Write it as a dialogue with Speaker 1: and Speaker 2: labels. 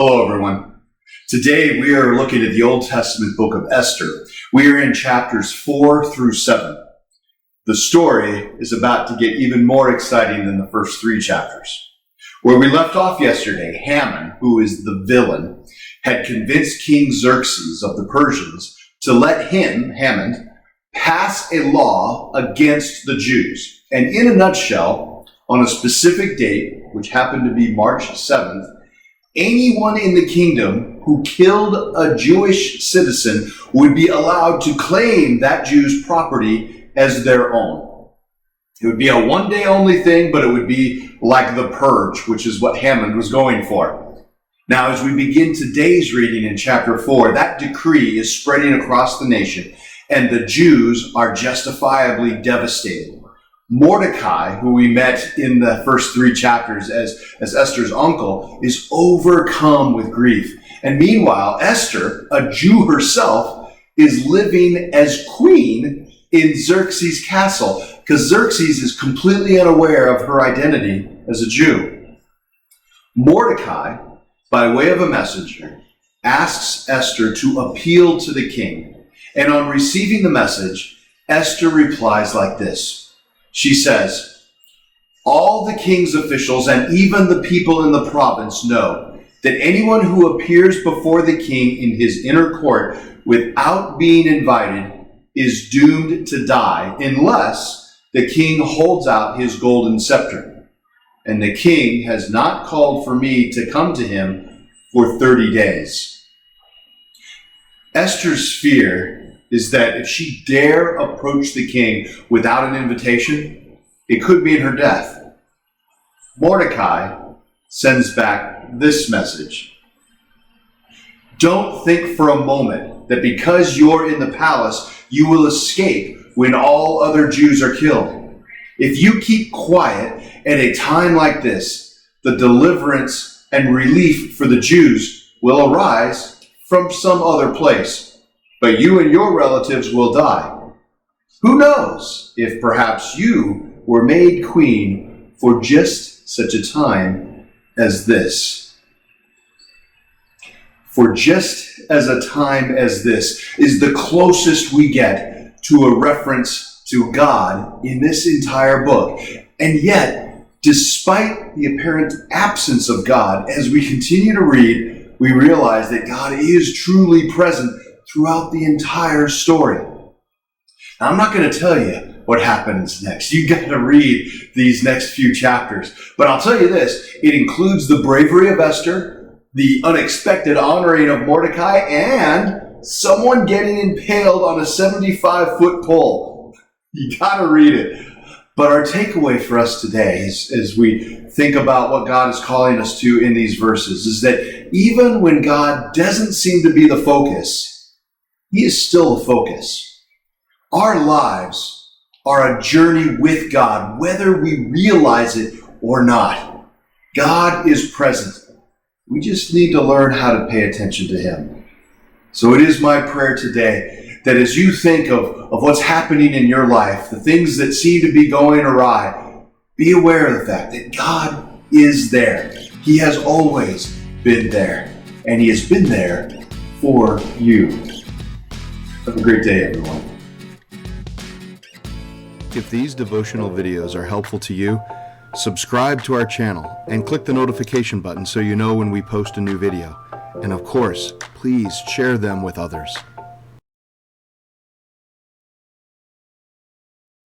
Speaker 1: Hello, everyone. Today we are looking at the Old Testament book of Esther. We are in chapters 4 through 7. The story is about to get even more exciting than the first 3 chapters. Where we left off yesterday, Haman, who is the villain, had convinced King Xerxes of the Persians to let him, Haman, pass a law against the Jews. And in a nutshell, on a specific date, which happened to be March 7th, anyone in the kingdom who killed a Jewish citizen would be allowed to claim that Jew's property as their own. It would be a one-day only thing, but it would be like the purge, which is what Haman was going for. Now, as we begin today's reading in chapter 4, that decree is spreading across the nation, and the Jews are justifiably devastated. Mordecai, who we met in the first 3 chapters as Esther's uncle, is overcome with grief. And meanwhile, Esther, a Jew herself, is living as queen in Xerxes' castle, because Xerxes is completely unaware of her identity as a Jew. Mordecai, by way of a messenger, asks Esther to appeal to the king. And on receiving the message, Esther replies like this. She says, "All the king's officials and even the people in the province know that anyone who appears before the king in his inner court without being invited is doomed to die unless the king holds out his golden scepter. And the king has not called for me to come to him for 30 days. Esther's fear is that if she dare approach the king without an invitation, it could mean her death. Mordecai sends back this message. Don't think for a moment that because you're in the palace, you will escape when all other Jews are killed. If you keep quiet at a time like this, the deliverance and relief for the Jews will arise from some other place. But you and your relatives will die. Who knows if perhaps you were made queen for just such a time as this." For just as a time as this is the closest we get to a reference to God in this entire book. And yet, despite the apparent absence of God, as we continue to read, we realize that God is truly present throughout the entire story. Now, I'm not going to tell you what happens next. You've got to read these next few chapters. But I'll tell you this, it includes the bravery of Esther, the unexpected honoring of Mordecai, and someone getting impaled on a 75-foot pole. You got to read it. But our takeaway for us today, as we think about what God is calling us to in these verses, is that even when God doesn't seem to be the focus, He is still the focus. Our lives are a journey with God, whether we realize it or not. God is present. We just need to learn how to pay attention to Him. So it is my prayer today that as you think of what's happening in your life, the things that seem to be going awry, be aware of the fact that God is there. He has always been there, and He has been there for you. Have a great day, everyone.
Speaker 2: If these devotional videos are helpful to you, subscribe to our channel and click the notification button so you know when we post a new video. And of course, please share them with others.